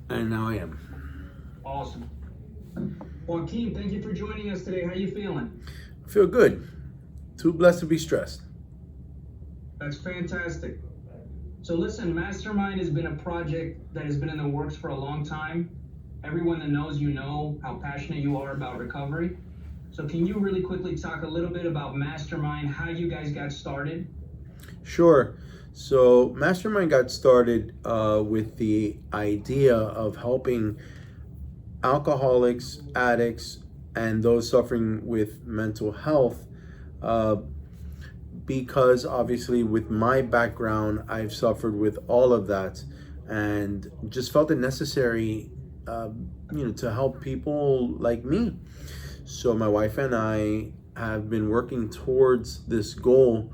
And now I am. Awesome. Joaquin, thank you for joining us today. How you feeling? I feel good. Too blessed to be stressed. That's fantastic. So listen, Mastermind has been a project that has been in the works for a long time. Everyone that knows you know how passionate you are about recovery. So can you really quickly talk a little bit about Mastermind, how you guys got started? Sure. So, Mastermind got started with the idea of helping alcoholics, addicts, and those suffering with mental health. Uh, because obviously, with my background, I've suffered with all of that, and just felt it necessary, to help people like me. So my wife and I have been working towards this goal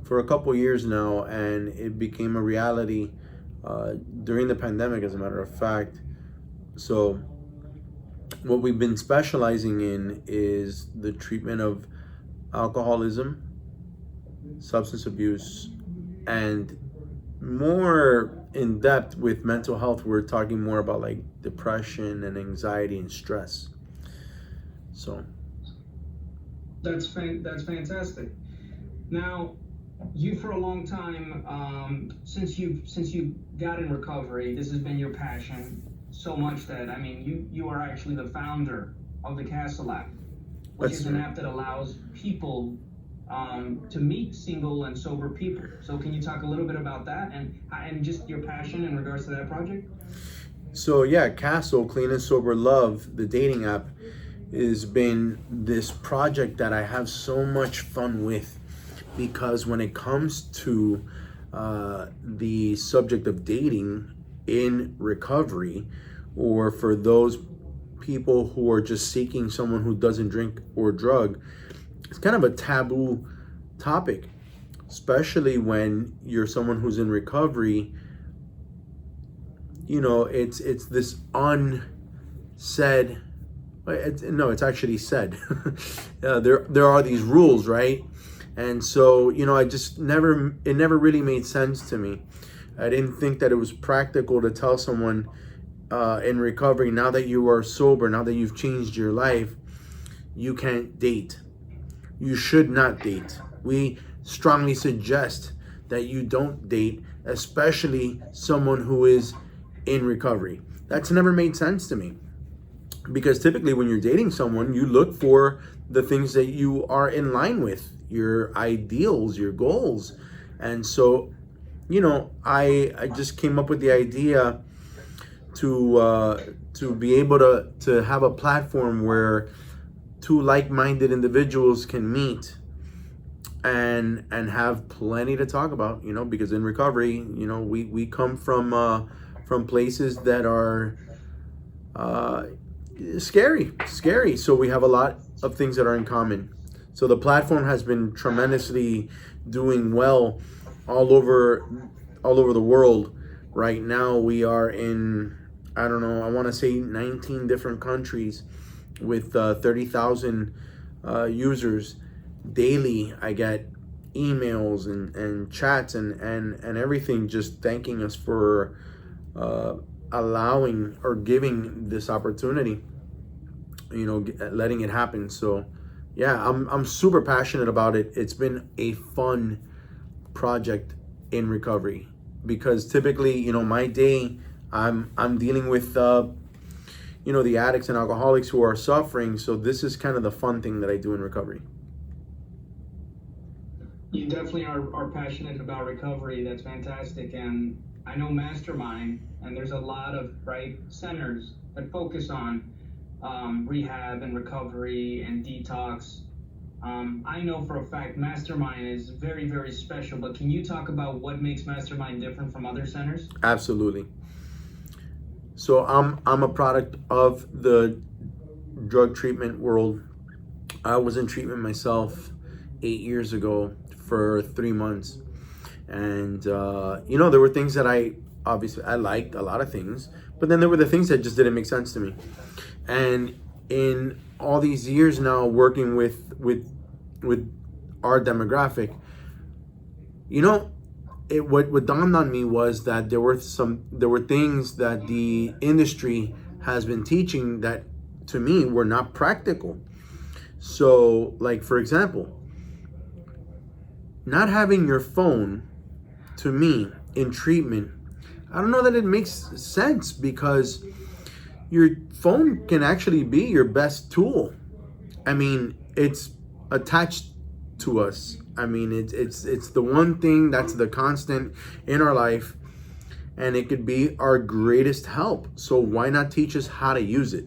for a couple years now, and it became a reality during the pandemic, as a matter of fact. So what we've been specializing in is the treatment of alcoholism, substance abuse, and more in depth with mental health. We're talking more about like depression and anxiety and stress. So That's fantastic. Now, you for a long time, since you got in recovery, this has been your passion so much that I mean, you are actually the founder of the Castle app, which that's is an app that allows people to meet single and sober people. So can you talk a little bit about that and just your passion in regards to that project? So yeah, Castle Clean and Sober Love, the dating app, has been this project that I have so much fun with, because when it comes to the subject of dating in recovery, or for those people who are just seeking someone who doesn't drink or drug, it's kind of a taboo topic, especially when you're someone who's in recovery. It's this unsaid, no, it's actually said. There are these rules, right? And so, I just never, it never really made sense to me. I didn't think that it was practical to tell someone in recovery, now that you are sober, now that you've changed your life, you can't date. You should not date. We strongly suggest that you don't date, especially someone who is in recovery. That's never made sense to me, because typically when you're dating someone, you look for the things that you are in line with, your ideals, your goals. And so, I just came up with the idea to be able to have a platform where two like-minded individuals can meet and have plenty to talk about, because in recovery, we come from places that are uh, scary. So we have a lot of things that are in common. So the platform has been tremendously doing well all over the world. Right now we are in, I don't know, I want to say 19 different countries with 30,000 users. Daily I get emails and chats and everything, just thanking us for allowing or giving this opportunity, letting it happen. So yeah, I'm super passionate about it. It's been a fun project in recovery, because typically, my day, I'm dealing with the addicts and alcoholics who are suffering. So this is kind of the fun thing that I do in recovery. You definitely are passionate about recovery. That's fantastic. And I know Mastermind, and there's a lot of right centers that focus on rehab and recovery and detox. I know for a fact Mastermind is very, very special, but can you talk about what makes Mastermind different from other centers? Absolutely. So I'm a product of the drug treatment world. I was in treatment myself 8 years ago for 3 months, and there were things that I liked, a lot of things, but then there were the things that just didn't make sense to me. And in all these years now working with our demographic, you know what dawned on me was that there were things that the industry has been teaching that to me were not practical. So, like for example, not having your phone, to me, in treatment, I don't know that it makes sense, because your phone can actually be your best tool. I mean, it's attached to us. I mean, it's the one thing that's the constant in our life, and it could be our greatest help. So why not teach us how to use it?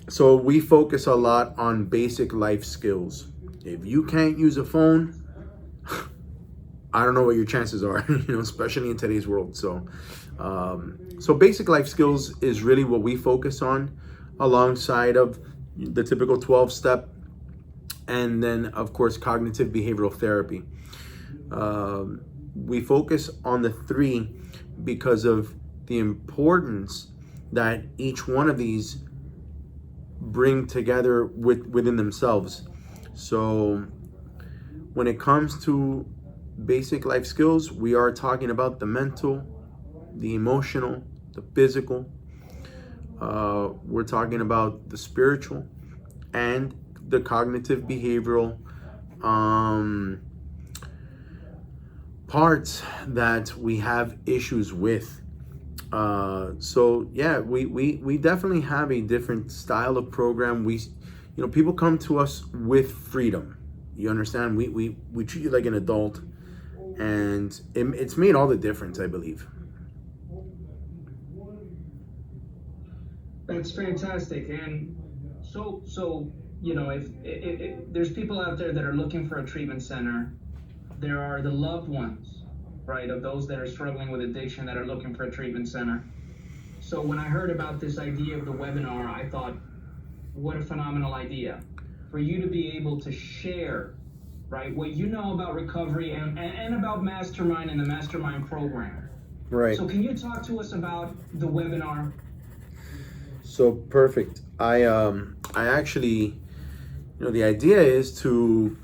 So we focus a lot on basic life skills. If you can't use a phone, I don't know what your chances are, especially in today's world. So, so basic life skills is really what we focus on, alongside of the typical 12-step, and then of course cognitive behavioral therapy. We focus on the three because of the importance that each one of these bring together within themselves. So when it comes to basic life skills, we are talking about the mental, the emotional, the physical. We're talking about the spiritual and the cognitive behavioral parts that we have issues with. So yeah, we definitely have a different style of program. People come to us with freedom. You understand? We treat you like an adult, and it's made all the difference, I believe. That's fantastic. And so if there's people out there that are looking for a treatment center, there are the loved ones, right, of those that are struggling with addiction that are looking for a treatment center. So when I heard about this idea of the webinar, I thought, what a phenomenal idea for you to be able to share, right, what you know about recovery and about Mastermind and the Mastermind program. Right. So can you talk to us about the webinar? So perfect. I actually, the idea is to,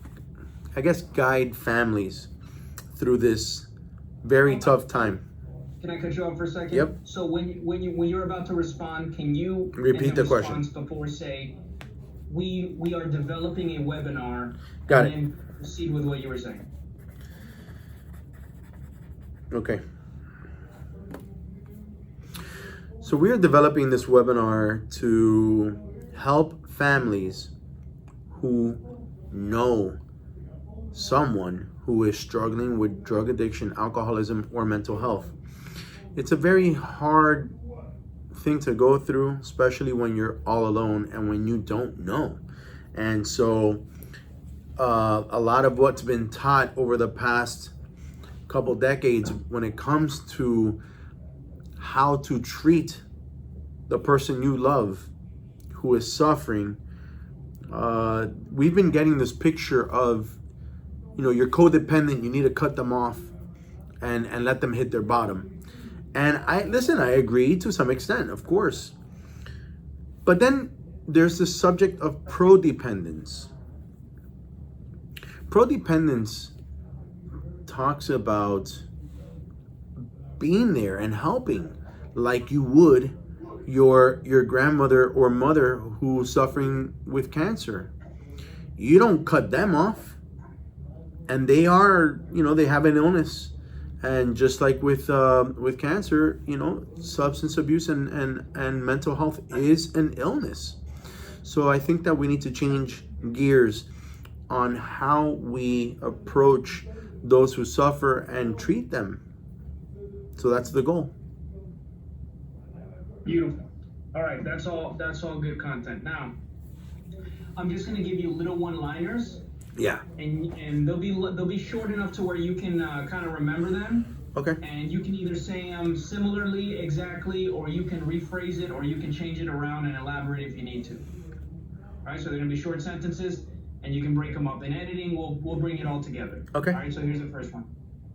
I guess, guide families through this very tough time. Can I cut you off for a second? Yep. So when you're about to respond, can you repeat the question before say we are developing a webinar? Got and it. Then proceed with what you were saying. Okay. So we are developing this webinar to help families who know someone who is struggling with drug addiction, alcoholism, or mental health. It's a very hard thing to go through, especially when you're all alone and when you don't know. And so a lot of what's been taught over the past couple decades when it comes to how to treat the person you love who is suffering, we've been getting this picture of, you're codependent, you need to cut them off and let them hit their bottom. And I agree to some extent, of course. But then there's the subject of prodependence. Prodependence talks about being there and helping like you would your grandmother or mother who's suffering with cancer. You don't cut them off. And they are, they have an illness. And just like with cancer, substance abuse and mental health is an illness. So I think that we need to change gears on how we approach those who suffer and treat them. So that's the goal. Beautiful. All right, that's all good content. Now, I'm just going to give you little one-liners. Yeah. And they'll be short enough to where you can kind of remember them. Okay. And you can either say them similarly, exactly, or you can rephrase it, or you can change it around and elaborate if you need to. All right, so they're going to be short sentences, and you can break them up. In editing, we'll bring it all together. Okay. All right, so here's the first one.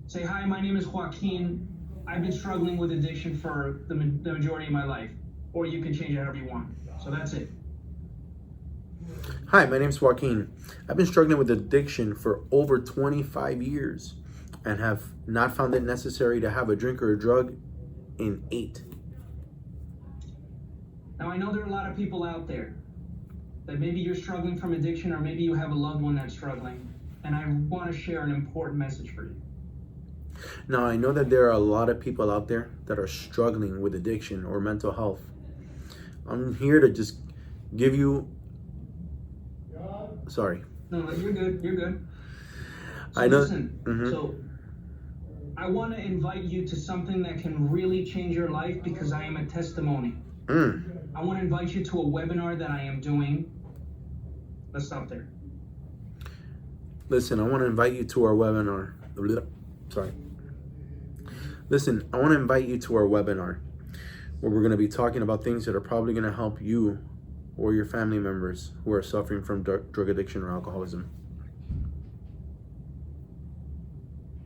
Say, hi, my name is Joaquin. I've been struggling with addiction for the majority of my life. Or you can change it however you want. So that's it. Hi, my name's Joaquin. I've been struggling with addiction for over 25 years. and have not found it necessary to have a drink or a drug in 8. Now, I know there are a lot of people out there that maybe you're struggling from addiction, or maybe you have a loved one that's struggling. And I want to share an important message for you. Now, I know that there are a lot of people out there that are struggling with addiction or mental health. I'm here to just give you... Sorry. No, you're good. You're good. So I know. Listen, so I want to invite you to something that can really change your life, because I am a testimony. I want to invite you to a webinar that I am doing. Let's stop there. Listen, I want to invite you to our webinar. Sorry. Listen, I want to invite you to our webinar where we're going to be talking about things that are probably going to help you or your family members who are suffering from drug addiction or alcoholism.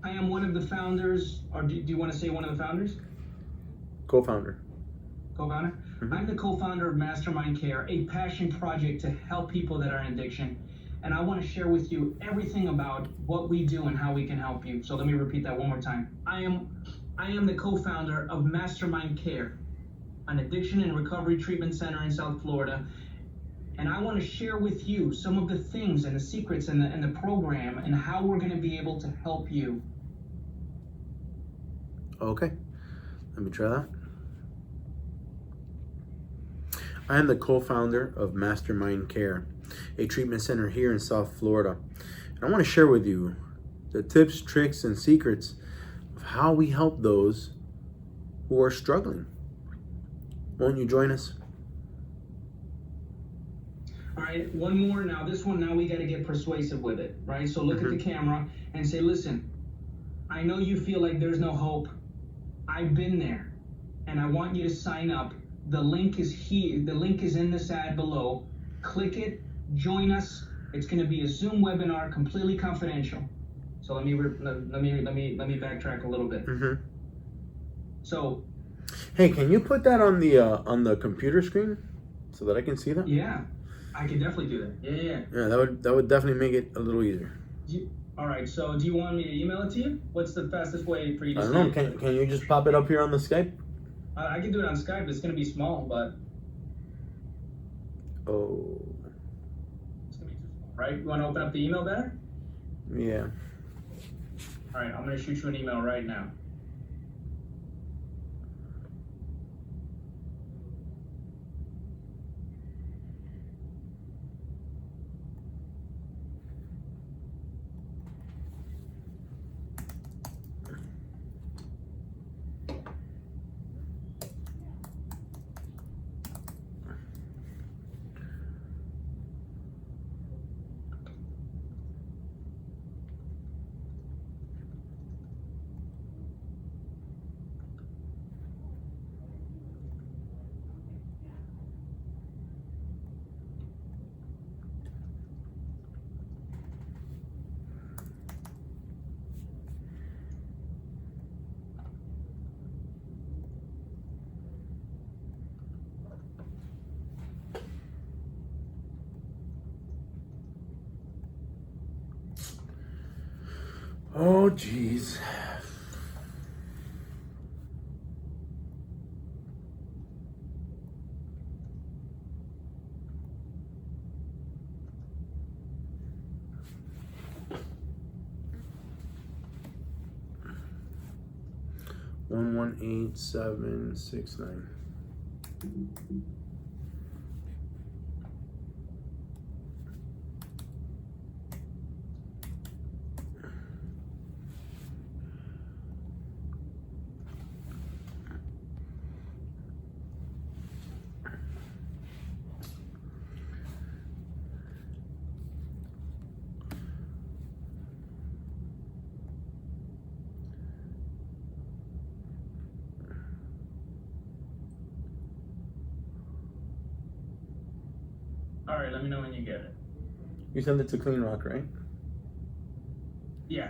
I am one of the founders, or do you want to say one of the founders? Co-founder. Co-founder? I'm the co-founder of Mastermind Care, a passion project to help people that are in addiction. And I want to share with you everything about what we do and how we can help you. So let me repeat that one more time. I am the co-founder of Mastermind Care, an addiction and recovery treatment center in South Florida. And I want to share with you some of the things and the secrets and the program and how we're going to be able to help you. Okay, let me try that. I am the co-founder of Mastermind Care, a treatment center here in South Florida. And I want to share with you the tips, tricks, and secrets of how we help those who are struggling. Won't you join us? All right, one more now. This one, now we got to get persuasive with it, right? So look at the camera and say, listen, I know you feel like there's no hope. I've been there, and I want you to sign up. The link is here. The link is in this ad below. Click it, join us. It's going to be a Zoom webinar, completely confidential. So let me backtrack a little bit. So, hey, can you put that on the computer screen so that I can see that? Yeah, I can definitely do that. Yeah. Yeah, that would definitely make it a little easier. All right. So, do you want me to email it to you? What's the fastest way for you to? I don't know. Can you just pop it up here on the Skype? I can do it on Skype. It's going to be small, but. Oh. It's going to be too small, right? You want to open up the email better? Yeah. All right. I'm going to shoot you an email right now. Oh, jeez. One 118-769. All right. Let me know when you get it. You sent it to Clean Rock, right? Yeah.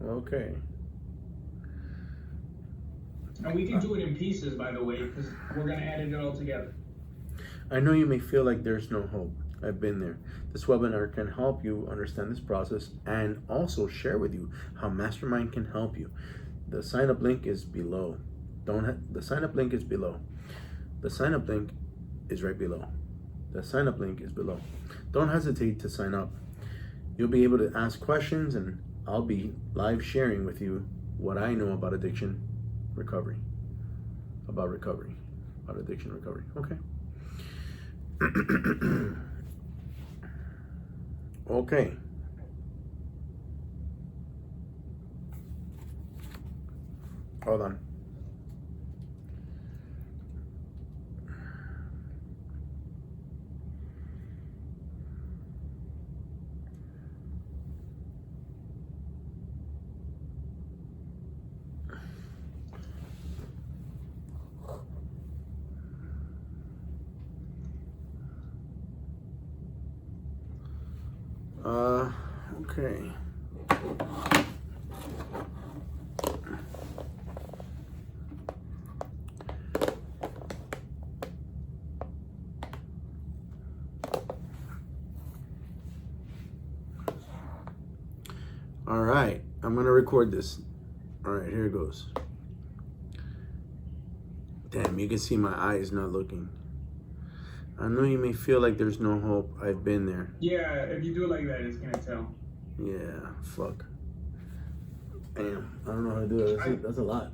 Okay. And we can do it in pieces, by the way, because we're going to edit it all together. I know you may feel like there's no hope. I've been there. This webinar can help you understand this process and also share with you how Mastermind can help you. The sign up link is below. The sign up link is below. The sign up link is right below. The sign up link is below. Don't hesitate to sign up. You'll be able to ask questions and I'll be live sharing with you what I know about addiction recovery. About addiction recovery. Okay. Okay. Hold on. Okay. All right, I'm gonna record this. All right, here it goes. Damn, you can see my eyes not looking. I know you may feel like there's no hope. I've been there. Yeah, if you do it like that, it's gonna tell. Yeah, fuck. Damn, I don't know how to do it. That's a lot.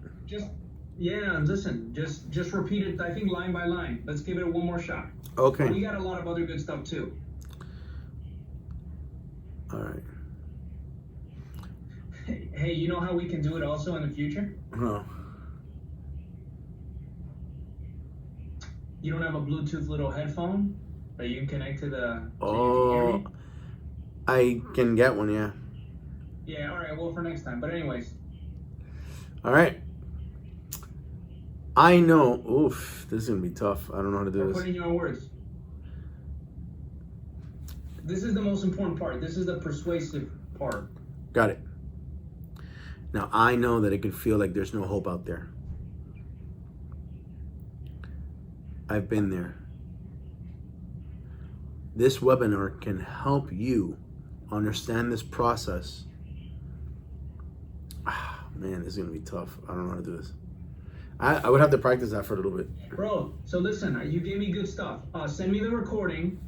Listen, just repeat it. I think line by line. Let's give it one more shot. Okay. We got a lot of other good stuff too. All right. Hey, you know how we can do it also in the future? Huh. You don't have a Bluetooth little headphone that you can connect to the. So you can Oh, hear me? I can get one, yeah. Yeah. All right. Well, for next time. But anyways. All right. I know. Oof, this is gonna be tough. I don't know how to do Put this. in your own words. This is the most important part. This is the persuasive part. Got it. Now I know that it can feel like there's no hope out there. I've been there. This webinar can help you understand this process. Man, this is gonna be tough. I don't know how to do this. I would have to practice that for a little bit. Bro, so listen, you gave me good stuff. Send me the recording.